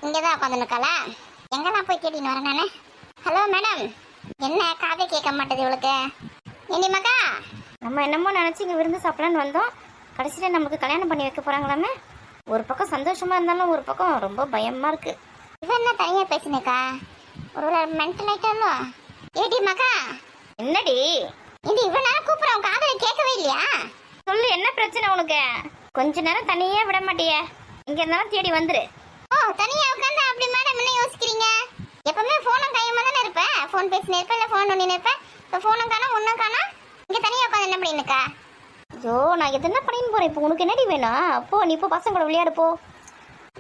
இங்கே தான் உட்காந்துருக்காளா? எங்கெல்லாம் போய் தேடின்னு வரேன் நான். ஹலோ மேடம், என்ன காதை கேட்க மாட்டேது இவளுக்கு? ஏண்டி மகா, நம்ம என்னமோ நினச்சி இங்கே விருந்து சாப்பிடலான்னு வந்தோம். கடைசியில் நமக்கு கல்யாணம் பண்ணி வைக்க போகிறாங்களாமே. ஒரு பக்கம் சந்தோஷமாக இருந்தாலும் ஒரு பக்கம் ரொம்ப பயமாக இருக்குது. இவன் என்ன தனியாக பேசினேக்கா? ஒரு மென்டல் ஆயிட்டாலோ? ஏடி மகா, என்னடி இது இவன் நேரம் கூப்பிட்றவன் காதலை கேட்கவே இல்லையா? சொல்லு, என்ன பிரச்சனை உனக்கு? கொஞ்ச நேரம் தனியே விட மாட்டியே, இங்கே இருந்தாலும் தேடி வந்துரு. ஓ, தனியாக உட்காந்து அப்படி மேடம் என்ன யோசிக்கிறீங்க? எப்பவுமே ஃபோனும் கையமாக தானே இருப்பேன். ஃபோன் பேசினே இருப்பேன், இல்லை ஃபோன் ஒன்று இருப்பேன். இப்போ ஃபோனும் காணா ஒன்றும் காணா. இங்கே தனியாக உட்காந்து என்ன பண்ணிருக்கா? ஐயோ, நான் எதுனா பண்ணின்னு போகிறேன். இப்போ உனக்கு என்னடி வேணும்? அப்போ நீ இப்போ பசங்க கூட விளையாடு போ.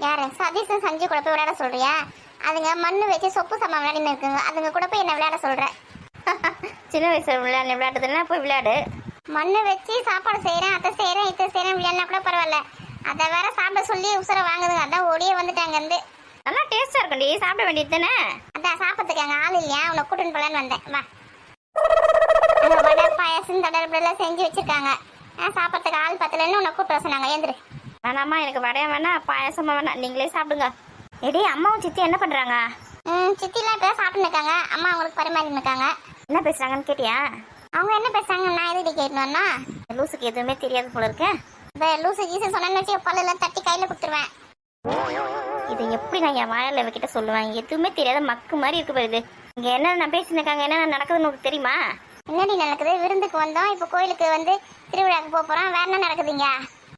யாரு சதீஷும் சஞ்சு கூட போய் விளையாட சொல்றியா? அதுங்க மண்ணு வச்சு சொப்பு சாமான் விளையாடின்னு இருக்குங்க. அதுங்க கூட போய் என்ன விளையாட சொல்ற? சின்ன வயசுல விளையாடுறதுன்னா போய் விளையாடு. மண்ணு வச்சு சாப்பாடு செய்கிறேன், அதை செய்கிறேன், இதை செய்கிறேன் விளையாடினா கூட பரவாயில்ல. அதை வேற சாப்பிட சொல்லி உசுரை வாங்குதுங்க. அதான் ஓடியே வந்துட்டாங்க இருந்து. நல்லா டேஸ்டா இருக்கும்டி, சாப்பிட வேண்டியது தானே. அதான் சாப்பிட்றதுக்கு அங்கே ஆள் இல்லையா, உன்னை கூட்டின்னு போலான்னு வந்தேன். வா, அங்கே வடை பாயசம் தொடர்புலாம் செஞ்சு வச்சிருக்காங்க. சாப்பிட்றதுக்கு ஆள் பத்தலன்னு உன்னை கூப்பிட்டு வர சொன்னாங்க. ஏந்திரு. வேணாம்மா, எனக்கு வடையா வேணாம், பாயசமா வேணாம், நீங்களே சாப்பிடுங்க. எடி, அம்மாவும் சித்தி என்ன பண்றாங்க? சித்திலாம் இப்போ சாப்பிட்டு இருக்காங்க. அம்மா அவங்களுக்கு பரிமாறி இருக்காங்க. என்ன பேசுறாங்கன்னு கேட்டியா? அவங்க என்ன பேசுறாங்க? நான் எதுக்கு கேட்கணும்னா, லூசுக்கு எதுவுமே தெரியாது போல இருக்கேன். இப்போ லூசு கீசு சொன்னேன்னு வச்சு பல்லெல்லாம் தட்டி கையில் கொடுத்துருவேன். இதை எப்படி நான் என் வாயால் இவகிட்ட சொல்லுவேன்? எதுவுமே தெரியாத மக்கு மாதிரி இருக்கு போயிருது. இங்க என்ன நான் பேசினிருக்காங்க, என்ன நடக்குதுன்னு உங்களுக்கு தெரியுமா? என்னடி நடக்குது? விருந்துக்கு வந்தோம், இப்போ கோயிலுக்கு வந்து திருவிழாவுக்கு போக போகிறோம். வேற என்ன நடக்குதுங்க?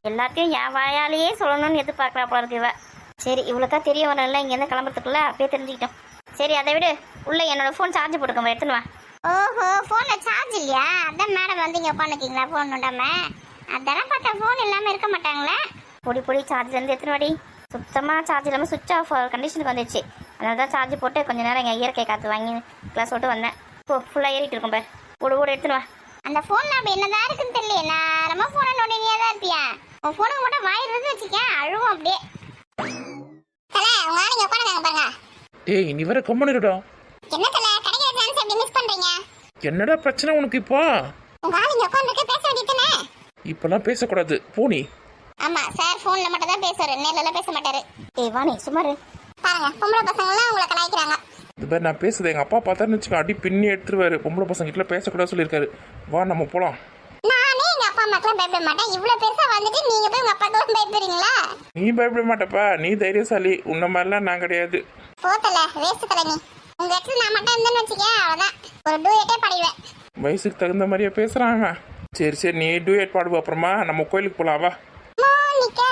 எல்லாத்தையும் என் வாயாலேயே சொல்லணும்னு எதிர்பார்க்குறா போல இருக்கு இவ. சரி, இவ்வளோக்கா தெரிய வரல, இங்கேருந்து கிளம்புறதுக்குள்ள அப்படியே தெரிஞ்சுக்கிட்டோம். சரி, அதை விடு. உள்ள என்னோட ஃபோன் சார்ஜ் போட்டுக்கோங்க, எடுத்துன்னு வா. ஓஹோ, ஃபோனில் சார்ஜ் இல்லையா? அதான் மேடம் வந்து இங்கே உட்காந்துக்கிங்களா ஃபோன் நோண்டாம? அதெல்லாம் பார்த்தா ஃபோன் இல்லாமல் இருக்க மாட்டாங்களே. பொடி சார்ஜ்லேருந்து எடுத்துன்னு வாடி. சுத்தமாக சார்ஜ் இல்லாமல் சுவிட்ச் ஆஃப் கண்டிஷனுக்கு வந்துடுச்சு. அதனால தான் சார்ஜ் போட்டு கொஞ்சம் நேரம் இங்கே இயற்கை காற்று வாங்கி கிளாஸ் விட்டு வந்தேன். இப்போ ஃபுல்லாக ஏறிட்டு இருக்கும் பார். ஓடு எடுத்துன்னு வா. அந்த ஃபோனில் அப்படி என்னதான் இருக்குன்னு தெரியல. நான் ரொம்ப ஃபோனை நோண்டினியாக தான் இருப்பியா? உன் ஃபோனுக்கு மட்டும் வாயிருந்து வச்சுக்கேன், அழுவும் அப்படியே. தலை, உங்க ஆளுங்க உட்காந்துக்காங்க பாருங்க. டேய், நீ வர கம்மனிடா. என்ன தலை, கிடைக்கிற சான்ஸ் எப்படி மிஸ் பண்றீங்க? என்னடா பிரச்சனை உனக்கு இப்போ? உங்க ஆளுங்க உட்காந்துருக்க பேச வேண்டியதுதானே? இப்பெல்லாம் பேசக்கூடாது, போனி. ஆமா சார், ஃபோன்ல மட்டும் தான் பேசுவாரு, நேர்ல பேச மாட்டாரு. ஏய் வாணி, சுமாரு பாருங்க, பொம்பளை பசங்களாம் உங்களை கலாய்க்கிறாங்க. இது மாதிரி நான் பேசுறது எங்கள் அப்பா பார்த்தாருன்னு வச்சுக்கோ, அடி பின்னி எடுத்துருவாரு. பொம்பளை பசங்க கிட்ட பேசக்கூடாது சொல்லியிருக்காரு. வா, நம்ம போகலாம். நானே எங்க அப்பா அம்மாக்கெல்லாம் பயப்பட மாட்டேன். இவ்வளவு பெருசா வந்துட்டு நீங்க போய் உங்க அப்பாக்கெல்லாம் பயப்படுறீங்களா? நீ பயப்பட மாட்டப்பா, நீ தைரியசாலி. உன்ன மாதிரிலாம் நான் கிடையாது. போத்தல வேஸ்ட் தலை நீ. உங்க இடத்துல நான் மட்டும் இருந்தேன்னு வச்சுக்கேன், அவ்வளவுதான். ஒரு டூயட்டே பாடிடுவேன். வயசுக்கு தகுந்த மாதிரியே பேசுகிறாங்க. சரி, நீ டூயட் பாடுவ. அப்புறமா நம்ம கோயிலுக்கு போகலாம், வா. Monica,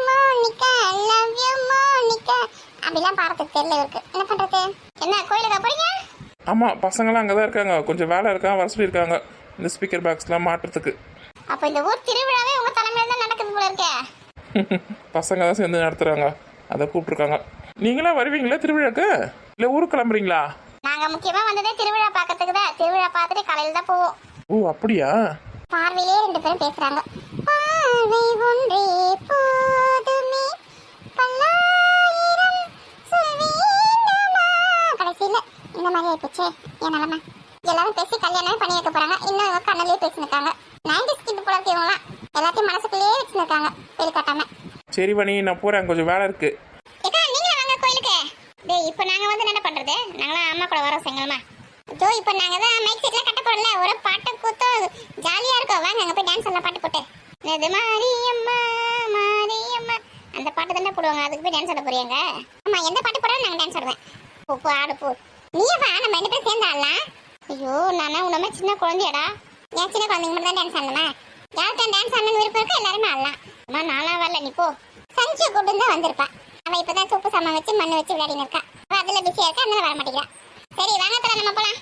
Monica, love you Monica. அப்படிலாம் பாடுறதுக்கு தெரியல இருக்கு. என்ன பண்றது? என்ன கோயிலுக்கு போறீங்க? ஆமாம், பசங்களாம் அங்கே தான் இருக்காங்க. கொஞ்சம் வேலை இருக்கா, வர சொல்லியிருக்காங்க. இந்த ஸ்பீக்கர் பாக்ஸ்லாம் மாட்டுறதுக்கு. அப்போ இந்த ஊர் திருவிழாவே உங்க தலைமையில தான் நடக்குது போல இருக்கே. பசங்க தான் சேர்ந்து நடத்துகிறாங்க, அதை கூப்பிட்ருக்காங்க. நீங்களாம் வருவீங்களா திருவிழாக்கு? இல்லை ஊருக்கு கிளம்புறீங்களா? நாங்க முக்கியமா வந்ததே திருவிழா பார்க்கறதுக்கு தான். திருவிழா பார்த்துட்டு காலையில தான் போவோம். ஓ, அப்படியா? பார்வையிலே ரெண்டு பேரும் பேசுறாங்க. பார்வை ஒன்றே போதுமே, பல்லாயிரம் சொல்வேண்டுமா. கடைசியில இந்த மாதிரி ஆயிப்போச்சே என் நிலைமை. எல்லாரும் பேசி கல்யாணமே பண்ணி வைக்க போறாங்க. இன்னும் கண்ணிலே பேசினிருக்காங்க. 90s கிட் போல இருக்கவங்களாம் எல்லாத்தையும் மனசுக்குள்ளேயே வச்சுருக்காங்க, வெளி காட்டாம. சரி வனி, நான் போகிறேன், கொஞ்சம் வேலை இருக்கு. ஏக்கா, நீங்களும் வாங்க கோயிலுக்கு. டேய், இப்போ நாங்க வந்து என்ன பண்றது? நாங்களாம் அம்மா கூட வரோம் செங்கல்மா. ஜோ, இப்போ நாங்க தான் மைக் செட்லாம் கட்ட போறோம்ல, ஒரு பாட்டு கூத்தம் ஜாலியா இருக்கும். வாங்க அங்க போய் டான்ஸ் எல்லாம் பாட்டு போட்டு. இது மாரியம்மா மாரியம்மா அந்த பாட்டு தானே போடுவாங்க, அதுக்கு போய் டான்ஸ் ஆட போறீங்க? ஆமா, எந்த பாட்டு போடுறோம் நாங்க டான்ஸ் ஆடுவேன். போ போ ஆடு போ. நீயே வா, நம்ம ரெண்டு பேரும் சேர்ந்து ஆடலாம். ஐயோ, நானா உன்னமே சின்ன குழந்தையடா. ஏன் சின்ன குழந்தைங்க மட்டும் தான் டான்ஸ் ஆடணுமா? யாருக்கு டான்ஸ் ஆடணும்னு விருப்பம் இருக்கு, எல்லாருமே ஆடலாம். அம்மா, நானா வரல, நீ போ. சஞ்சு கூட்டு தான் வந்திருப்பா. அவ இப்பதான் சூப்பு சாமான் வச்சு மண்ணு வச்சு விளையாடின்னு இருக்கா. அதுல பிஸியா இருக்கா, அதனால வர மாட்டேங்கிறா. சரி வாங்க தலை, நம்ம போலாம்.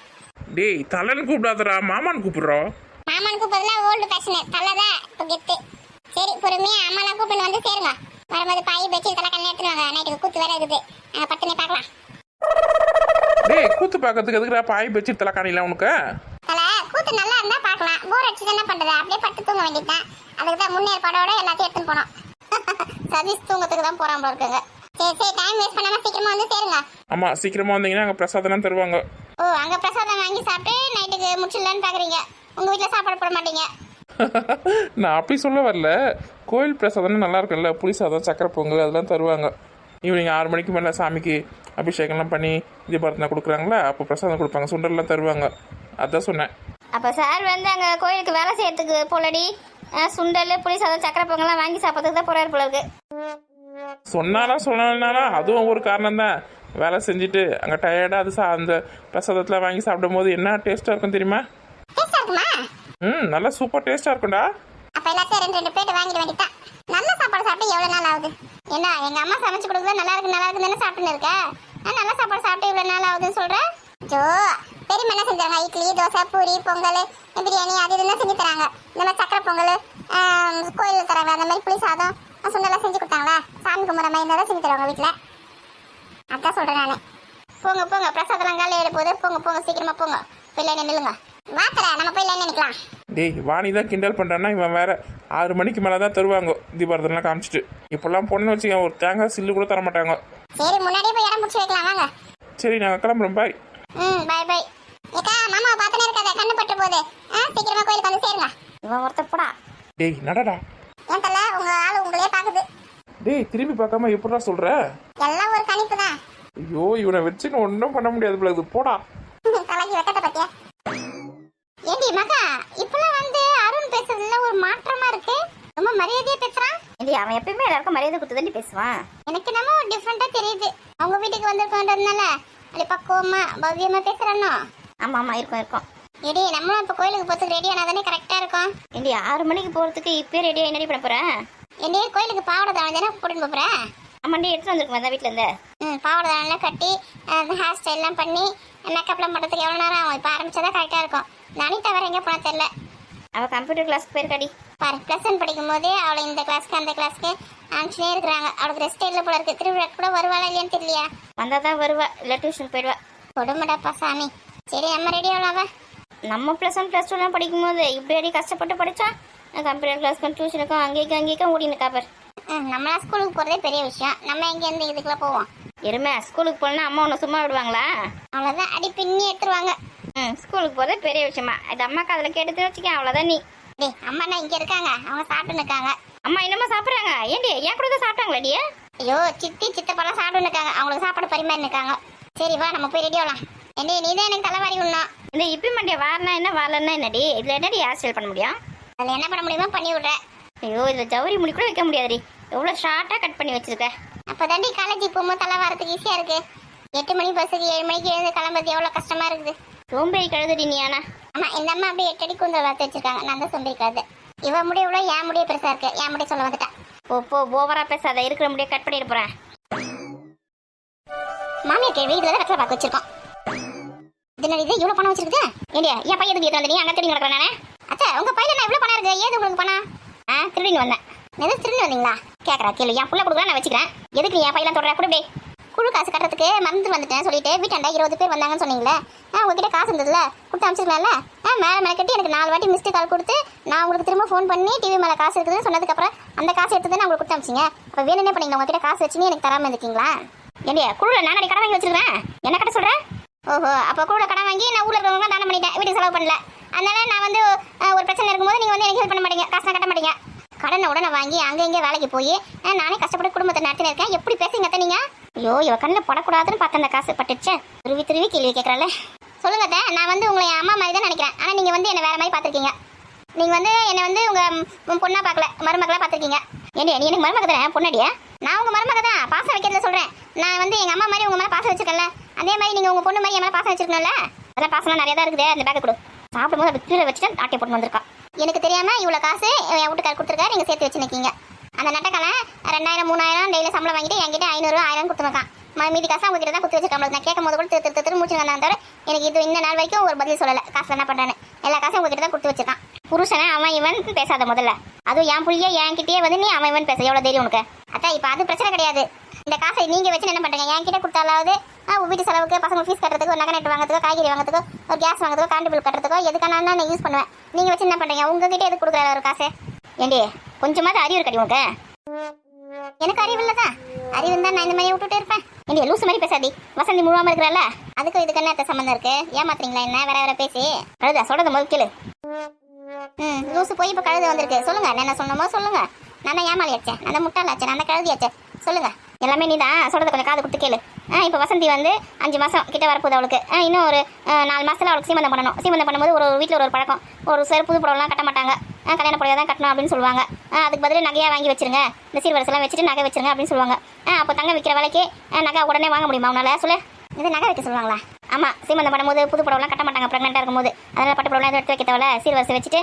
டேய், தலைன்னு கூப்பிடாதடா, மாமான்னு கூப்பிடுறோம். மாமான் கூப்பிடுறதுலாம் ஓல்டு ஃபேஷன், தலைதான் இப்போ கெத்து. சரி, பொறுமையா அம்மாலாம் கூப்பிட்டு வந்து சேருங்க. வரும்போது பாய் வச்சு தலை கண்ணு எடுத்துருவாங்க. நைட்டுக்கு கூத்து வேற இருக்குது, நாங்கள் பட்டுனே பார்க்கலாம். டேய், கூத்து பார்க்கறதுக்கு எதுக்குடா பாய் வச்சு தலை காணிலாம் உனக்கு? தலை, கூத்து நல்லா இருந்தா பார்க்கலாம். போர் அடிச்சு என்ன பண்றது? அப்படியே பட்டு தூங்க வேண்டியதுதான். அதுக்கு தான் முன்னேற்பாடோட எல்லாத்தையும் எடுத்துன்னு போனோம். சதீஷ் தூங்கத்துக்கு தான் போறான் போல இருக்குங்க. சரி, டைம் வேஸ்ட் பண்ணாம சீக்கிரமா வந்து சேருங்க. ஆமா, சீக்கிரமா வந்தீங்கன்னா அங்கே பிரசாதம் தருவாங்க. ஓ, அங்க பிரசாதம் வாங்கி சாப்பிட்டு நைட்டுக்கு முடிச்சிடலான்னு பாக்குறீங்க? உங்க வீட்டுல சாப்பாடு போட மாட்டீங்க? நான் அப்படி சொல்ல வரல. கோயில் பிரசாதம் நல்லா இருக்குல்ல, புளி சாதம், சக்கரை பொங்கல் அதெல்லாம் தருவாங்க. ஈவினிங் 6 மணிக்கு மேலே சாமிக்கு அபிஷேகம்லாம் பண்ணி தீபாரத்தனை கொடுக்குறாங்களா, அப்போ பிரசாதம் கொடுப்பாங்க, சுண்டல்லாம் தருவாங்க. அதான் சொன்னேன். அப்போ சார் வந்து அங்கே கோயிலுக்கு வேலை செய்யறதுக்கு போலடி சுண்டல் புளி சாதம் சக்கரை பொங்கல்லாம் வாங்கி சாப்பிட்றதுக்கு தான் போறாரு போல இருக்கு. சொன்னாலும் சொல்லலைனாலும் அதுவும் ஒரு காரணம் தான். வேலை செஞ்சுட்டு அங்கே டயர்டாக அது அந்த பிரசாதத்தில் வாங்கி சாப்பிடும் போது என்ன டேஸ்ட்டாக இருக்கும் தெரியுமா? டேஸ்டா இருக்குமா? நல்லா சூப்பர் டேஸ்ட்டாக இருக்கும்டா. அப்ப எல்லாத்தையும் 2 பிளேட் வாங்கிட வேண்டியதான். நல்ல சாப்பாடு சாப்பிட்டு எவ்வளவு நாள் ஆகுது? என்ன எங்க அம்மா சமைச்சு கொடுக்குறது நல்லா இருக்கு தானே சாப்பிட்டுன்னு இருக்க. நல்ல சாப்பாடு சாப்பிட்டு இவ்வளவு நாள் ஆகுதுன்னு சொல்றேன். ஜோ பெரியம்மா என்ன செஞ்சாங்க? இட்லி தோசை பூரி பொங்கல் பிரியாணி அது இதெல்லாம் செஞ்சு தராங்க. இந்த மாதிரி சக்கரை பொங்கல் கோயிலில் தராங்க. அந்த மாதிரி புளி சாதம் சுண்டெல்லாம் செஞ்சு கொடுத்தாங்களா? சாமி கும்பிட்ற மாதிரி இருந்தால் செஞ்சு தருவாங்க வீட்டில். அதான் சொல்றேன் நானு. போங்க போங்க, பிரசாதம் காலையில் ஏற போகுது. போங்க போங்க சீக்கிரமா போங்க. போய் லைன் நில்லுங்க. வாத்தர நம்ம போய் லைன் நிற்கலாம். டேய் வாணி தான் கிண்டல் பண்ணுறான்னா, இவன் வேற 6 மணிக்கு மேலே தான் தருவாங்க தீபாரத்தெல்லாம் காமிச்சிட்டு. இப்போல்லாம் பொண்ணு வச்சுக்க ஒரு தேங்காய் சில்லு கூட தர மாட்டாங்க. சரி முன்னாடியே போய் இடம் பிடிச்சி வைக்கலாம் வாங்க. சரி நாங்கள் கிளம்புறோம். பாய். Bye bye. ஏக்கா மாமா பார்த்தனே இருக்காத, கண்ணு பட்டு போகுது. சீக்கிரமா கோயிலுக்கு வந்து சேருங்க. இவன் ஒருத்தப்படா. டேய் நடடா. ஏன் தல உங்க ஆளு உங்களையே பாக்குது. டேய் திரும்பி பார்க்காம எப்படிடா சொல்ற? எல்லாம் ஒரு கணிப்பு தான். ஐயோ இவனை வச்சுன்னு ஒன்றும் பண்ண முடியாது போல இருக்குது. போடா. தலைக்கு வெட்டத்தை பத்தியா? ஏண்டி மகா இப்பெல்லாம் வந்து அருண் பேசுறதுல ஒரு மாற்றமா இருக்கு. ரொம்ப மரியாதையா பேசுறான். ஏண்டி அவன் எப்பயுமே எல்லாருக்கும் மரியாதை கொடுத்து தாண்டி பேசுவான். எனக்கு நம்ம டிஃப்ரெண்டா தெரியுது. அவங்க வீட்டுக்கு வந்திருக்கோன்றதுனால அப்படி பக்குவமா பவ்யமா பேசுறானோ. ஆமா ஆமா இருக்கும் இருக்கும். ஏடி நம்மளும் இப்ப கோயிலுக்கு போறதுக்கு ரெடி ஆனாதானே கரெக்டா இருக்கும். ஏண்டி 6 மணிக்கு போறதுக்கு இப்பயே ரெடியா என்னடி பண்ண போறேன்? ஏண்டி கோயிலுக்கு பாவாடை தானே போட்டுன்னு போறேன். ஆமாண்டி எடுத்து வந்திருக்கேன் அந்த வீட்டுல இருந்து. பாவாடை தானெல்லாம் கட்டி ஹேர் ஸ்டைல்லாம் பண்ணி மேக்கப்லாம் பண்ணுறதுக்கு எவ்வளோ நேரம் ஆகும்? இப்போ ஆரம்பிச்சதா கரெக்டாக இருக்கும். அனிதா வேற எங்கே போனா தெரியல. அவள் கம்ப்யூட்டர் கிளாஸ்க்கு போயிருக்காடி. பாரு +1 படிக்கும் போதே அவளை இந்த கிளாஸ்க்கு அந்த கிளாஸ்க்கு அனுப்பிச்சுனே இருக்கிறாங்க. அவளுக்கு ரெஸ்ட் இல்லை போல இருக்கு. திருவிழா கூட வருவாளா இல்லையான்னு தெரியலையா? வந்தால் தான் வருவா, இல்லை டியூஷன் போயிடுவா. கொடுமடாப்பா சாமி. சரி நம்ம ரெடி ஆகலாவா? நம்ம +1 +2 படிக்கும் போது இப்படி அடி கஷ்டப்பட்டு படித்தா கம்ப்யூட்டர் கிளாஸ்க்கும் டியூஷனுக்கும் அங்கேயும் ஓடினு காப்பர். நம்மளா ஸ்கூலுக்கு போகிறதே பெரிய விஷயம். நம்ம எங்கேருந்து இதுக்குலாம் போவோம்? எருமை ஸ்கூலுக்கு போனா அம்மா உன்னை சும்மா விடுவாங்களா? அவ்வளோதான் அடி பின்னி எடுத்துருவாங்க. ஸ்கூலுக்கு போகிறதே பெரிய விஷயமா? இது அம்மாக்கு அதில் கேட்டு வச்சுக்கேன், அவ்வளோதான் நீ. டேய் அம்மாண்ணா இங்கே இருக்காங்க, அவங்க சாப்பிட்டு இருக்காங்க. அம்மா என்னம்மா சாப்பிட்றாங்க? ஏண்டி என் கூட தான் சாப்பிட்டாங்களாடி? ஐயோ சித்தி சித்தப்பெல்லாம் சாப்பிட்டு இருக்காங்க, அவங்களுக்கு சாப்பாடு பரிமாறி இருக்காங்க. சரி வா நம்ம போய் ரெடி ஆகலாம். நீ தான் எனக்கு தலைவாரி விடணும். இந்த இப்பி மண்டிய வாரினா என்ன வாரலன்னா என்னடி? இதில் என்னடி ஹேர் ஸ்டைல் பண்ண முடியும்? அதில் என்ன பண்ண முடியுமோ பண்ணி விட்றேன். ஐயோ இதில் ஜவுரி முடி கூட வைக்க முடியாதுடி, எவ்வளோ ஷார்ட்டாக கட் பண்ணி வச்சிருக்க. அப்போ தாண்டி காலேஜ் போகும்போது தலை வரதுக்கு ஈஸியாக இருக்கு. 8 மணி பஸ்ஸுக்கு 7 மணிக்கு எழுந்து கிளம்புறது எவ்வளோ கஷ்டமா இருக்குது. சோம்பேறி கழுதுடி நீ. ஆனா ஆமாம் இந்த அம்மா அப்படியே 8 அடி கூந்தல் வளர்த்து வச்சிருக்காங்க. நான் தான் சொம்பிருக்காது. இவ முடி இவ்வளோ என் முடிய பெருசாக இருக்கு. என் முடி சொல்ல வந்துட்டேன். போ ஓவரா பேசாத, இருக்கிற முடிய கட் பண்ணிட்டு போறேன். மாமியார் கேள்வி இதில் தான் வெத்தலை பார்க்க வச்சிருக்கோம். இது இவ்வளோ பணம் வச்சிருக்குது. ஏண்டியா என் பையன் எதுக்கு வந்து நீ அங்கே திரும்பி நடக்கிறேன் நானே? அச்சா உங்கள் பையன் நான் இவ்வளோ பணம் இருக்கு, ஏது உங்களுக்கு பணம்? திருடின்னு வந்தேன். எதுவும் திரும்பி வந்தீங்களா கேட்குறா கேள்வி. என் புள்ள கொடுக்குறா நான் வச்சுக்கிறேன். எதுக்கு நீ என் பையன் தொடர கூட குழு காசு கட்டுறதுக்கு மறந்து வந்துட்டேன் சொல்லிட்டு வீட்டாண்டா 20 பேர் வந்தாங்கன்னு சொன்னீங்களே. உங்ககிட்ட காசு இருந்ததுல கொடுத்து அனுப்பிச்சிருக்கலாம்ல. மேலே கட்டி எனக்கு 4 வாட்டி மிஸ்டு கால் கொடுத்து நான் உங்களுக்கு திரும்ப ஃபோன் பண்ணி டிவி மேலே காசு இருக்குதுன்னு சொன்னதுக்கப்புறம் அந்த காசு எடுத்து நான் உங்களுக்கு கொடுத்து அனுப்பிச்சிங்க. அப்போ வேணும்னே பண்ணீங்க, உங்ககிட்ட காசு வச்சுன்னு எனக்கு தராமல் இருக்கீங்களா? ஏண்டியா குழுவில் நான் கடை வாங்கி வச்சிருக்கேன், என்ன கட்ட சொல்கிறேன்? ஓஹோ அப்போ கூட கடன் வாங்கி நான் ஊரில் இருக்கிறவங்க தானம் பண்ணிட்டேன், வீட்டுக்கு செலவு பண்ணல. அதனால நான் வந்து ஒரு பிரச்சனை இருக்கும்போது நீங்கள் வந்து எனக்கு ஹெல்ப் பண்ண மாட்டீங்க, காசு கட்ட மாட்டீங்க. கடனை உடனே வாங்கி அங்கே இங்கே வேலைக்கு போய் நானே கஷ்டப்பட்டு குடும்பத்தை நடத்தின இருக்கேன். எப்படி பேசுங்க அத்தை நீங்கள்? ஐயோ இவ கண்ணில் படக்கூடாதுன்னு பார்த்து அந்த காசு பட்டுச்சு. திருவி கேள்வி கேட்குறால. சொல்லுங்க அத்தை, நான் வந்து உங்களை என் அம்மா மாதிரி தான் நினைக்கிறேன். ஆனால் நீங்கள் வந்து என்னை வேறு மாதிரி பார்த்துருக்கீங்க. நீங்கள் வந்து என்னை வந்து உங்கள் பொண்ணாக பார்க்கல, மருமகளாக பார்த்துருக்கீங்க. ஏண்டியா நீ எனக்கு மருமக தானே பொண்ணாடியா? நான் உங்கள் மருமக தான், பாசம் வைக்கிறத சொல்கிறேன். நான் வந்து எங்கள் அம்மா மாதிரி உங்கள் மேலே பாசம் வச்சுக்கல, அதே மாதிரி நீங்கள் உங்கள் பொண்ணு மாதிரி என் மேலே பாசம் வச்சுருக்கணும்ல. அதெல்லாம் பாசம்லாம் நிறையா தான் இருக்குது. அந்த பேக்கை கொடு. சாப்பிடும்போது அப்படி கீழே வச்சுட்டு ஆட்டை போட்டு வந்திருக்கா. எனக்கு தெரியாமல் இவ்வளோ காசு என் வீட்டுக்கார் கொடுத்துருக்காரு, நீங்கள் சேர்த்து வச்சு நிற்கீங்க. அந்த நட்டக்கால 2000 3000 டெய்லி சம்பளம் வாங்கிட்டு என்கிட்ட 500 1000 கொடுத்துருக்கான். மீதி காசு அவங்க கிட்ட தான் கொடுத்து வச்சிருக்காங்க. நான் கேட்கும் போது கூட திரு மூச்சு வந்தான் தவிர எனக்கு இது இந்த நாள் வரைக்கும் ஒரு பதில் சொல்லலை. காசு என்ன பண்ணுறேன்னு எல்லா காசும் உங்ககிட்ட தான் கொடுத்து வச்சிருக்கான். புருஷனை அவன் இவன் பேசாத முதல்ல. அதுவும் என் புள்ளியே என்கிட்டயே வந்து நீ அவன் இவன் பேச எவ்வளோ தைரியம் உனக்கு? அத்தா இப்போ அது பிரச்சனை கிடையாது. இந்த காசை நீங்கள் வச்சு என்ன பண்ணுறீங்க? என்கிட்ட கொடுத்தாலாவது வீட்டு செலவுக்கு, பசங்க ஃபீஸ் கட்டுறதுக்கு, ஒரு நகை நட்டு வாங்குறதுக்கோ, காய்கறி வாங்குறதுக்கோ, ஒரு கேஸ் வாங்குறதுக்கோ, கரண்ட் பில் கட்டுறதுக்கோ எதுக்கான நான் யூஸ் பண்ணுவேன். நீங்கள் வச்சு என்ன பண்ணுறீங்க? உங்ககிட்ட எதுக்கு கொடுக்குற ஒரு காசு? ஏண்டி கொஞ்சமாவது அறிவு இருக்கடி உனக்கு? எனக்கு அறிவு இல்லைதான். அறிவு இருந்தால் நான் இந்த மாதிரி விட்டுட்டு இருப்பேன். ஏண்டி லூசு மாதிரி பேசாதி. வசந்தி முழுவாமல் இருக்கிறாள், அதுக்கும் இதுக்கு என்ன சம்மந்தம் இருக்கு? ஏமாத்துறீங்களா என்ன? வேற பேசி கழுதா சொல்றது முதல் கேளு. லூசு போய் இப்போ கழுது வந்திருக்கு. சொல்லுங்க என்ன சொன்னமோ சொல்லுங்க. நான் தான் ஏமாளியாச்சேன், நான் தான் முட்டாளாச்சேன், நான் தான் கழுதியாச்சேன். சொல்லுங்க எல்லாமே நீ தான் சொல்கிறத கொஞ்சம் காது கொடுத்து கேளு. இப்போ வசந்தி வந்து 5 மாதம் கிட்ட வரப்போகுது அவளுக்கு. இன்னும் ஒரு 4 மாதத்தில் அவளுக்கு சீமந்தம் பண்ணணும். சீமந்தம் பண்ணும்போது ஒரு வீட்டில் ஒரு பழக்கம், ஒரு சில புது புடவைலாம் கட்ட மாட்டாங்க. கல்யாண புடவை தான் கட்டணும் அப்படின்னு சொல்லுவாங்க. அதுக்கு பதில் நகையாக வாங்கி வச்சிருங்க, இந்த சீர்வரிசெல்லாம் வச்சுட்டு நகை வச்சிருங்க அப்படின்னு சொல்லுவாங்க. அப்போ தங்க விற்கிற வேலைக்கு நகை உடனே வாங்க முடியுமா உன்னால சொல்லு? இது நகை வைக்க சொல்லுவாங்களா? ஆமாம், சீமந்தம் பண்ணும்போது புது புடவைலாம் கட்ட மாட்டாங்க ப்ரெக்னெண்ட்டாக இருக்கும்போது. அதனால் பட்டு புடவைலாம் எடுத்து வைக்க தேவை, சீர்வரிசை வச்சுட்டு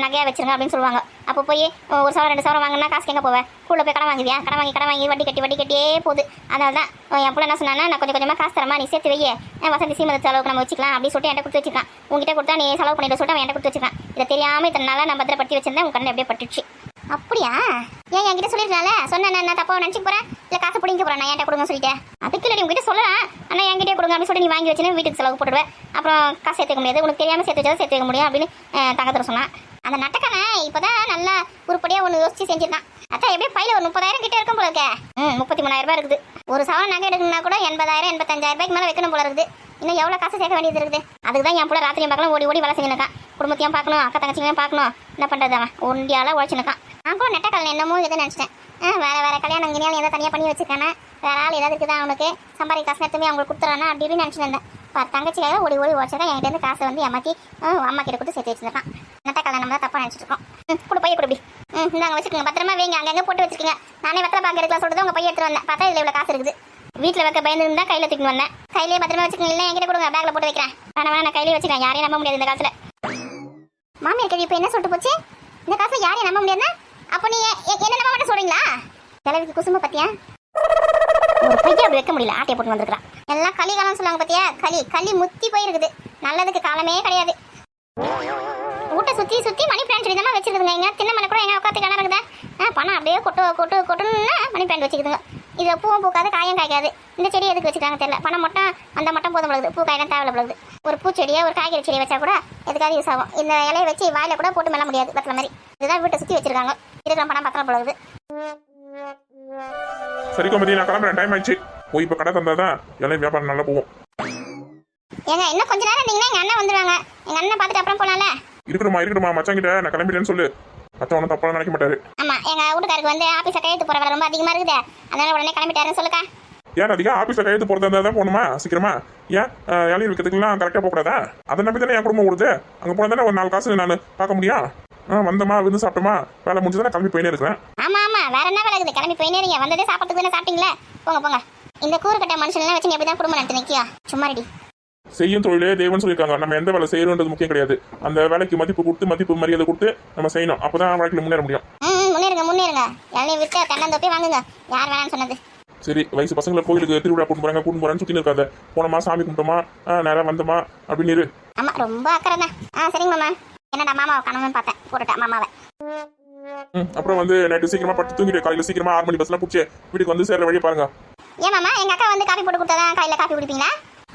நகையாக வச்சிருங்க அப்படின்னு சொல்லுவாங்க. அப்போ போய் 1 சவரம் 2 சவரம் வாங்கினா காசு எங்கே போவேன்? கூட போய் கடன் வாங்குவியா? கடன் வாங்கி வட்டி கட்டியே போகுது. அதனால தான் என் பிள்ளை என்ன சொன்னா, நான் கொஞ்சம் கொஞ்சமாக காசு தரமா, நீ சேர்த்து வையே, வசந்தி சீமந்த செலவுக்கு நம்ம வச்சுக்கலாம் அப்படின்னு சொல்லிட்டு என்கிட்ட கொடுத்து வச்சிருக்கான். உங்ககிட்ட கொடுத்தா நீ செலவு பண்ணிட்டு சொல்லிட்டு அவன் என்கிட்ட கொடுத்து வச்சிருக்கான். இதை தெரியாமல் இத்தனை நாளாக நான் பத்திரப்படுத்தி வச்சிருந்தேன். உங்க கண்ணு எப்படியே பட்டுச்சு. அப்படியா? ஏன் என்கிட்ட சொல்லிருக்கலாம்ல? சொன்னேன் நான் தப்பா நினச்சிக்க போறேன், இல்லை காசு பிடிக்க போறேன், நான் என்கிட்ட கொடுங்க சொல்லிட்டேன். அதுக்கு இல்லை உங்ககிட்ட சொல்லலாம், ஆனால் என்கிட்டே கொடுங்க அப்படின்னு சொல்லி நீ வாங்கி வச்சுன்னு வீட்டுக்கு செலவு போட்டுடுவேன். அப்புறம் காசு சேர்த்து வைக்க முடியாது, உனக்கு தெரியாமல் சேர்த்து வச்சா சேர்த்து வைக்க முடியும் அப்படின்னு தங்கத்தில் சொன்னான். அந்த நட்டக்காரன் இப்போதான் நல்லா உருப்படியாக ஒன்று யோசிச்சு செஞ்சிருக்கான். அதான் எப்படியும் பையில ஒரு 30,000 கிட்டே இருக்கும் போல இருக்கே. 33,000 ரூபாய் இருக்குது. ஒரு சவரம் நகை எடுக்கணும்னா கூட 80,000 85,000 ரூபாய்க்கு மேலே வைக்கணும் போல இருக்குது. இன்னும் எவ்வளோ காசு சேர்க்க வேண்டியது இருக்குது. அதுக்கு தான் என் பிள்ளை ராத்திரியும் பார்க்கலாம் ஓடி வேலை செஞ்சுருக்கான். குடும்பத்தையும் பார்க்கணும், அக்கா தங்கச்சிங்களையும் பார்க்கணும். என்ன பண்ணுறது, அவன் ஒண்டியால உழைச்சிருக்கான். நான் கூட நெட்டக்கல்ல என்னமோ எதுவும் நினச்சிட்டேன். வேற கல்யாணம் இங்கேயாலும் ஏதாவது தனியாக பண்ணி வச்சிருக்கானே, வேற ஆள் ஏதாவது இருக்குதா அவனுக்கு சம்பாதிக்க காசு எடுத்துமே அவங்களுக்கு கொடுத்துறானா அப்படின்னு நினச்சிட்டு இருந்தேன். தங்கச்சிக்காக ஓடி உழைச்சிருக்கா. என்கிட்ட இருந்து காசை வந்து ஏமாற்றி அம்மா கிட்ட கொடுத்து சேர்த்து வச்சிருக்கான். நெட்டக்கல்ல நம்ம தான் தப்பாக நினச்சிட்டு இருக்கோம். கூட பைய கொடுப்பி இந்தாங்க வச்சுக்கோங்க, பத்திரமா வைங்க, அங்கங்கே போட்டு வச்சிருக்கீங்க. நானே வெத்தலை பாக்க எடுக்கலாம் சொல்லிட்டு உங்கள் பைய எடுத்துட்டு வந்தேன். பார்த்தா இதில் இவ்வளோ காசு இருக்குது. வீட்டில் வைக்க பயந்து இருந்தால் கையில் தூக்கி வந்தேன். கையிலேயே பத்திரமா வச்சுக்கோங்க, இல்லை என்கிட்ட கொடுங்க, பேக்கில் போட்டு வைக்கிறேன். வேணா நான் கையிலே வச்சுக்கிறேன், யாரையும் நம்ப முடியாது இந்த காலத்தில். மாமியார் கேள்வி இப்போ என்ன சொல்லிட்டு போச்சு? இந்த காலத்தில் யாரையும் நம்ப முடியாதுன்னா அப்போ நீ என்ன நம்ப மாட்டேன் சொல்றீங்களா? கிழவிக்கு குசும்ப பத்தியா? ஒரு பையன் அப்படி வைக்க முடியல, ஆட்டையை போட்டு வந்திருக்கான். எல்லாம் களிகாலம் சொல்லுவாங்க பத்தியா? களி முத்தி போயிருக்குது. நல்லதுக்கு காலமே கிடையாது. வீட்டை சுற்றி மணி பிளான் சொல்லி தான் வச்சிருக்குதுங்க. எங்க தின்ன மலை கூட எங்க உட்காந்து கிணறு இருக்குதா? பணம் அப்படியே கொட்டுன்னு மணி பிளான் வச்சுக்குதுங்க. இதில் பூவும் பூக்காது, காயும் காய்க்காது. இந்த செடி எதுக்கு வச்சுக்காங்க தெரியல. பணம் மட்டும் அந்த மட்டும் போதும் பொழுது, பூ காயெல்லாம் தேவையில்ல பொழுது. ஒரு பூச்செடியை ஒரு காய்கறி செடியை வச்சா கூட எதுக்காவது யூஸ் ஆகும். இந்த இலையை வச்சு வாயில கூட போட்டு மெல்ல முடியாது பத்திர மாதிரி. இதுதான் வீட்டை சுற்றி வச்சிருக்காங்க. இருக்கிற பணம் பத்திரம் பொழுது. சரி கோமதி, நான் கிளம்புறேன், டைம் ஆயிடுச்சு. போய் இப்போ கடை தந்தாதான் எல்லாம் வியாபாரம் நல்லா போகும். ஏங்க இன்னும் கொஞ்ச நேரம் இருந்தீங்கன்னா எங்க அண்ணன் வந்துடுவாங்க. எங்க அண்ணன் பார்த்துட்டு அப்புறம் போலாம்ல. இருக்கட்டுமா மச்சாங்கிட்ட நான் கிளம்பிட்டேன்னு சொல்லு. மச்சா ஒன்றும் தப்பாக நினைக்க மாட்டாரு. ஆமா, எங்க வீட்டுக்காருக்கு வந்து ஆபீஸை கையெழுத்து போற வேலை ரொம்ப அதிகமா இருக்குது. அதனால உடனே கிளம்பிட்டாருன்னு சொல்லுக்கா. ஏன் அதிகம் ஆஃபீஸில் கையெழுத்து போகிறதா இருந்தால் தான் போகணுமா சீக்கிரமா? ஏன் இளநீர் விற்கிறதுக்குலாம் கரெக்டாக போகக்கூடாதா? அதை நம்பி தானே என் குடும்பம் ஓடுது. அங்கே போனால் தானே ஒரு 4 காசு நான் பார்க்க முடியும். வந்தோமா விருந்து சாப்பிட்டோமா, வேலை முடிஞ்சதானே கிளம்பி போயினே இருக்கிறேன். ஆமா வேற என்ன வேலை இருக்குது? கிளம்பி போயினே இருங்க. வந்ததே சாப்பிட்டு தானே சாப்பிட்டீங்களே, போங்க. இந்த கூறுகட்ட மனுஷன்லாம் வச்சு எப்படிதான் குடும்பம் நடத்தி நிற்கியா? சும்மா ரெடி. செய்யும் தொழிலே தேவன் சொல்லியிருக்காங்க. நம்ம எந்த வேலை செய்யறோன்றது முக்கியம் கிடையாது. அந்த வேலைக்கு மதிப்பு கொடுத்து மதிப்பு மரியாதை கொடுத்து நம்ம செய்யணும். அப்பதான் வாழ்க்கையில் முன்னேற முடியும். முன்னேறுங்க. இளநீர் விற்க தென்னந்தோப்பே வாங்குங்க. யார் வேணாம்னு சொன்னது? சரி, வயசு பசங்களை கோயிலுக்கு திருவிழா கூட்டு போறான்னு சுத்தி இருக்காத. போனோமா சாமி கும்பிட்டோமா நேரம் வந்தோமா அப்படின்னு இரு. ஆமா, ரொம்ப அக்கறை தான். சரிங்க மாமா. என்னடா மாமாவை கணவன் பார்த்தேன், போட்டுட்டேன் மாமாவை. அப்புறம் வந்து நைட்டு சீக்கிரமா பட்டு தூங்கிட்டு காலையில் சீக்கிரமா 6 மணி பஸ்லாம் பிடிச்சி வீட்டுக்கு வந்து சேர்ற வழியை பாருங்க. ஏன் மாமா, எங்க அக்கா வந்து காஃபி போட்டு கொடுத்தாதான் காலையில காஃபி குடிப்பீங்களா?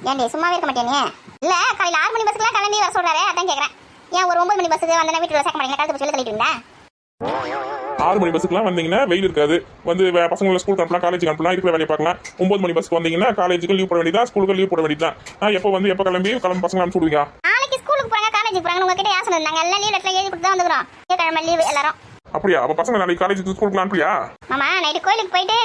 ஏன்டி சும்மாவே இருக்க மாட்டேனே? இல்ல, காலையில 6 மணி பஸ்க்குலாம் கிளம்பி வர சொல்றாரு, அதான் கேக்குறேன். ஏன் ஒரு 9 மணி பஸ்ஸுக்கு வந்தா வீட்டுல சேர்க்க மாட்டீங்க? கழுத்து பிடிச்சி தள்ளிட்டு இருந்தா 6 மணி பஸ்ஸுக்குலாம் வந்தீங்கன்னா வெயில் இருக்காது. வந்து பசங்களை ஸ்கூலுக்கு அனுப்பலாம், காலேஜுக்கு அனுப்பலாம், இருக்கிற வேலையை பார்க்கலாம். 9 மணி பஸ்க்கு வந்தீங்கன்னா காலேஜுக்கு லீவ் போட வேண்டியதான், ஸ்கூலுக்கு லீவ் போட வேண்டியதான். எப்போ கிளம்பி பசங்களை அனுப்பிச்சு விடுவீங்க? நாளைக்கு ஸ்கூலுக்கு போறாங்க, காலேஜுக்கு போறாங்க. உங்ககிட்ட யார் சொன்னாங்க? நாங்க எல்லாம் லீவ் லெட்டர் எழுதி கொடுத்து தான் வந்துக்கிறோம். கிழமை லீவ் எல்லாரும். அப்படியா? அப்ப பசங்க நாளைக்கு காலேஜுக்கு ஸ்கூலுக்கு அனுப்பலையா? மாமா, நைட்டு கோயிலுக்கு போயிட்டு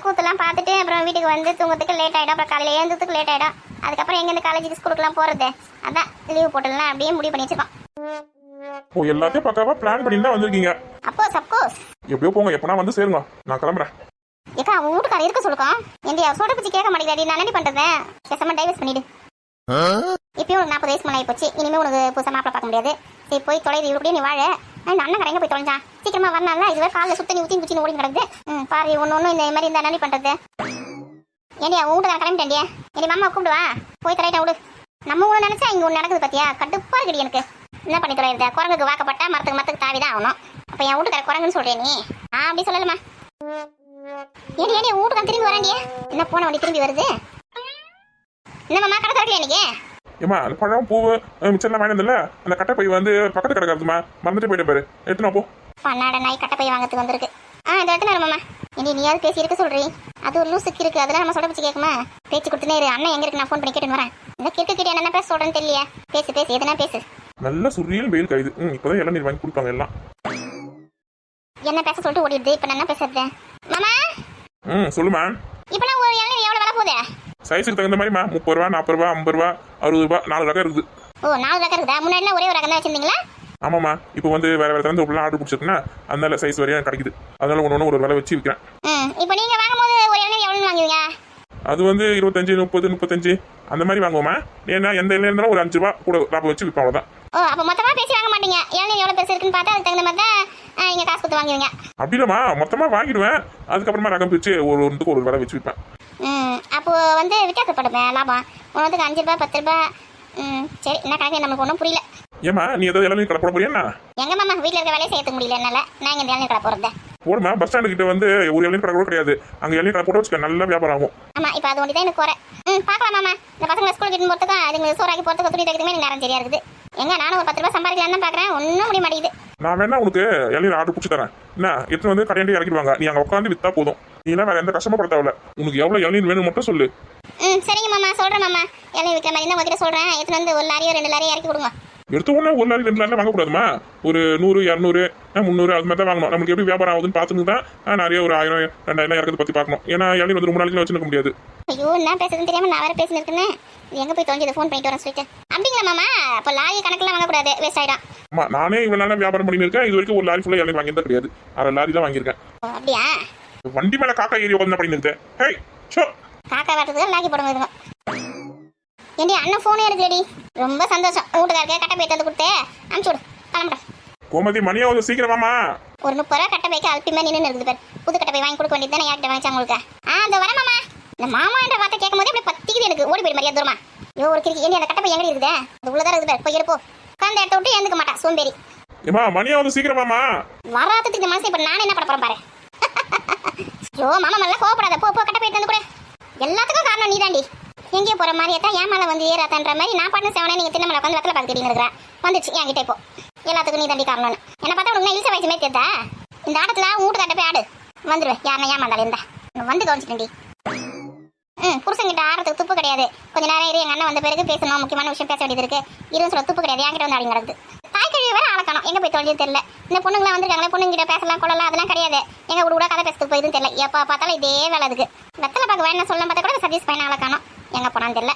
கூத்தெல்லாம் பார்த்துட்டு அப்புறம் வீட்டுக்கு வந்து தூங்கத்துக்கு லேட் ஆயிடும். அப்புறம் காலையில எழுந்ததுக்கு லேட் ஆயிடும். அதுக்கப்புறம் எங்க இந்த காலேஜுக்கு ஸ்கூலுக்குலாம் போறது? அதான் லீவ் போட்டுலாம் அப்படியே முடிவு பண்ணி வச்சிருக்கோம். ஓ, எல்லாத்தையும் பக்காவா பிளான் பண்ணி தான் வந்திருக்கீங்க. சப்கோஸ் எப்படியோ போங்க, எப்பனா வந்து சேருங்க, நான் கிளம்புறேன். ஏக்கா, அவன் வீட்டுக்காரர் இருக்க சொல்லுக்கோம். ஏன்டி அவர் சொல்ற பத்தி கேட்க மாட்டேங்கிறாடி. நான் என்ன பண்றது? பேசாம டைவர்ஸ் பண்ணிடு. இப்பயும் உனக்கு 40 வயசு மேலே போச்சு. இனிமே உனக்கு புதுசாக மாப்பிள்ள பார்க்க முடியாது. சரி, போய் தொலைது இவருடைய நீ வாழ. இந்த அண்ணன் கடைங்க போய் தொலைஞ்சான். சீக்கிரமா வரனால இதுவே காலில் சுத்த நீ ஊற்றி ஓடி கிடக்குது. பாரு, ஒன்று இந்த மாதிரி இந்த என்ன பண்றது? ஏன்டி அவன் வீட்டுக்காரன் கிளம்பிட்டேன்டியா? ஏடி மாமா கூப்பிடுவா, போய் தரையிட்ட விடு. நம்ம ஒன்று நினைச்சா இங்கே ஒன்று நடக்குது பார்த்தியா? கடுப்பா இருக்குடி எனக்கு. என்ன பண்ணி தொலைறது? குரங்குக்கு வாக்கப்பட்டா மரத்துக்கு தாவிதான் ஆகணும். அப்போ என் வீட்டுக்கார குரங்குன்னு சொல்றேன் நீ? அப்படி சொல்லலுமா? ஏடி வீட்டுக்காரன் திரும்பி வராண்டியா? என்ன போன வண்டி திரும்பி வருது? என்னம்மா கடை திறக்கல இன்னைக்கு? ஏமா, அந்த பழம் பூவு மிச்சர்லாம் வாங்கினதில்ல, அந்த கட்டை பை வந்து பக்கத்து கடை கிடக்குமா, மறந்துட்டு போயிட்டு பாரு, எடுத்துனா போ. பன்னாட நாய் கட்டை பை வாங்கிறதுக்கு வந்திருக்கு. இந்த இடத்துல மாமா, இனி நீயாவது பேசி இருக்க சொல்றீ. அது ஒரு லூசுக்கு இருக்கு, அதெல்லாம் நம்ம சொல்ல வச்சு கேட்குமா? பேச்சு கொடுத்துனே இரு. அண்ணன் எங்க இருக்கு? நான் ஃபோன் பண்ணி கேட்டுன்னு வரேன். இந்த கிட்ட என்ன பேச சொல்றேன்னு தெரியலையா? பேசு எதுனா பேசு. நல்ல சுரியல் வெயில் காயுது. இப்போதான் இளநீர் வாங்கி கொடுப்பாங்க எல்லாம். என்ன பேச சொல்லிட்டு ஓடிடுது. இப்போ என்ன பேசுறது மாமா? சொல்லுமா. இப்போலாம் ஒரு இளநீர் எவ்வளோ விலை போகுது? சைஸுக்கு தகுந்த மாதிரிமா 30 ரூபா 40 ரூபா 50 ரூபா 60 ரூபா 4 ரகம் இருக்குது. ஓ 4 ரகம் இருக்குதா? முன்னாடி ஒரே ஒரு ரகம் தான் வச்சிருந்தீங்களா? ஆமாம்மா, இப்போ வந்து வேற வேற தகுந்த உள்ள ஆர்டர் பிடிச்சிருக்குன்னா அதனால சைஸ் வரையும் கிடைக்குது. அதனால ஒன்று ஒரு விலை வச்சு விற்கிறேன். இப்போ நீங்கள் வாங்கும்போது ஒரு இளநீர் எவ்வளோ வாங்குவீங்க? அது வந்து 25 30 35 அந்த மாதிரி வாங்குவோமா. ஏன்னா எந்த இலையில இருந்தாலும் ஒரு 5 ரூபா கூட லாபம் வச்சு விற்போம், அவ்வளோதான். ஓ அப்போ மொத்தமாக பேசி வாங்க மாட்டீங்க. இளநீர் எவ்வளோ பெருசு இருக்குன்னு பார்த்தா அதுக்கு தகுந்த மாதிரி தான் நீங்கள் காசு கொடுத்து வாங்குவீங்க. அப்படி இல்லைம்மா, மொத்தமாக வாங்கிடுவேன். அதுக்கப்புறமா ரகம் பிரித்து ஒன்றுக்கு ஒரு விலை வச்சு விற்பேன். அப்போ வந்து வித்தியாசப்படுமே லாபம். ஒன்றுக்கு 5 ரூபா 10 ரூபா. சரி, என்ன கணக்கு நம்மளுக்கு ஒன்றும் புரியல. ஏம்மா, நீ ஏதாவது இளநீர் கடை போட போறியா? எங்க மாமா வீட்டில் இருக்க வேலையை செய்ய முடியல என்னால. நான் இங்கே இளநீர் கடை போடுறது. போடுமா, பஸ் ஸ்டாண்டு கிட்ட வந்து ஒரு இளநீர் கடை கூட கிடையாது. அங்கே இளநீர் கடை போட்டு வச்சுக்க, நல்ல வியாபாரம் ஆகும். ஆமாம், இப்போ அது ஒன்று தான் எனக்கு குறை. பார்க்கலாம் மாமா. இந்த பசங்களை ஸ்கூலுக்கு இட்டு போகிறதுக்கும் அதுங்க சோறாக்கி போகிறதுக்கு துணி தைக்கிறதுமே எனக்கு நேரம் சரியா இருக்குது. எங்க நானும் ஒரு 10 ரூபா சம்பாதிக்கலான்னு தான் பார்க்குறேன். ஒன்றும் முடிய மாட்டேங்குது. நான் வேணா உனக்கு இளநீர் ஆர்டர் பிடிச்சி தரேன். என்ன எடுத்து வந்து கடையாண்டி இறக்கிடுவாங்க. நீ அங்கே உட்காந்து விற்றா போதும். நீலாம் வேற எந்த கஷ்டமா பட தேவையில்ல. உனக்கு எவ்வளோ இளநீர் வேணும் மட்டும் சொல்லு. சரிங்க மாமா, சொல்கிறேன் மாமா. இளநீர் விற்கிற மாதிரி தான் உங்ககிட்ட சொல்கிறேன். எடுத்துன்னு வந்து ஒரு லாரியோ 2 லாரியோ இறக்கி கொடுங்க. எடுத்த உடனே ஒரு லாரி 2 லாரிலாம் வாங்கக்கூடாதுமா. ஒரு 100 200 300 அது மாதிரி தான் வாங்கணும். நம்மளுக்கு எப்படி வியாபாரம் ஆகுதுன்னு பார்த்துட்டு தான் நிறைய ஒரு 1000 2000 இறக்கத்தை பற்றி பார்க்கணும். ஏன்னா இளநீர் வந்து ரொம்ப நாளைக்கு வச்சுக்க முடியாது. ஐயோ, என்ன பேசுறதுன்னு தெரியாம நான் வேற பேசினு இருக்கேன். எங்க போய் தொலைஞ்சது ஃபோன் பண்ணிட்டு வரேன் சொல்லிட்டு. அப்படிங்களா மாமா? அப்போ லாரி கணக்கெல்லாம் வாங்கக்கூடாது, வேஸ்ட் ஆயிடும். ஆமா, நானே இவ்வளோ நாளாக வியாபாரம் பண்ணியிருக்கேன். இது வரைக்கும் ஒரு லாரி ஃபுல்லாக இளநீர் வாங்கியது கிடையாது. 1/2 லாரி தான் வாங்கியிருக்கேன். ஓ அப்படியா? வண்டி மேலே காக்கா ஏறி உட்காந்து பண்ணியிருக்கேன். ஹேய் ஷோ, காக்கா வெட்டுறதுக்கு லாக்கி போட முடியும். ஏண்டி அண்ணன் ஃபோனே எடுக்கலடி. ரொம்ப சந்தோஷம். வீட்டுக்காரருக்கு கட்டை போய் தந்து கொடுத்து அனுப்பிச்சு விடு. கிளம்புறேன். கோமதி, மணியாவது சீக்கிரமாமா. ஒரு 30 ரூபா கட்டை பைக்கு அல்பிமே நின்று இருக்குது பேர். புது கட்டை போய் வாங்கி கொடுக்க வேண்டியது தானே. யார்கிட்ட வாங்கிச்சா உங்களுக்கு? அந்த வரேன் மாமா. இந்த மாமா என்ற வார்த்தை கேட்கும் போது அப்படி பத்திக்குது எனக்கு. ஓடி போயிடு மரியாதை தூரமா. ஐயோ ஒரு கிரிக்கி. ஏண்டி அந்த கட்டை போய் எங்கே இருக்குதே? அது உள்ளதான் இருக்குது பேர். போய் எடுப்போ. உட்காந்து எடுத்து விட்டு எழுந்துக்க மாட்டா சோம்பேறி. ஏமா, மணியாவது சீக்கிரமாமா. வராததுக்கு இந்த மனசு இப்போ நானே என்ன பண்ண போறேன் பாரு. ஐயோ மாமா நல்லா கோவப்படாத. போ கட்டை போயிட்டு வந்து கூட. எல்லாத்துக்கும் காரணம் நீ தாண்டி. எங்கேயோ போற மாதிரி தான் ஏன் மேலே வந்து ஏறாத்தன்ற மாதிரி நான் பண்ண சேவனே நீங்கள் தின்னமலை உட்காந்து வெத்தலை பார்த்து தெரியும் இருக்கிறேன். வந்துச்சு என்கிட்ட இப்போ. எல்லாத்துக்கும் நீ தாண்டி காரணம்னு. என்ன பார்த்தா உனக்கு இழுச்ச வயசு மாதிரி தெரியுதா? இந்த ஆட்டத்தில் வீட்டு கட்ட போய் ஆடு. வந்துடுவேன். யாருன்னா ஏமாந்தாலும் இருந்தா வந்து கவனிச்சிட்டேன்டி. புருஷங்கிட்ட ஆடுறதுக்கு துப்பு கிடையாது. கொஞ்ச நேரம் இரு, எங்கள் அண்ணன் வந்த பிறகு பேசணும். முக்கியமான விஷயம் பேச வேண்டியது இருக்கு. இருன்னு சொல்ல துப்பு கிடையாது. என்கிட்ட வந்து ஆடி நடக்குது. தாய்க்கழிவு வேற ஆளக்கணும். எங்கே போய் தொலைஞ்சது தெரியல. இந்த பொண்ணுங்களாம் வந்துருக்காங்களே, பொண்ணுங்கிட்ட பேசலாம் கொள்ளலாம் அதெல்லாம் கிடையாது. எங்கள் கூட கதை பேசுறதுக்கு போய் இதுன்னு தெரியல. எப்போ பார்த்தாலும் இதே வேலை இருக்கு. வெத்தலை பார்க்க வேணும் சொல்ல பார்த்தா கூட சதீஷ் பையனை ஆளக்கணும். எங்கே போனான்னு தெரியல.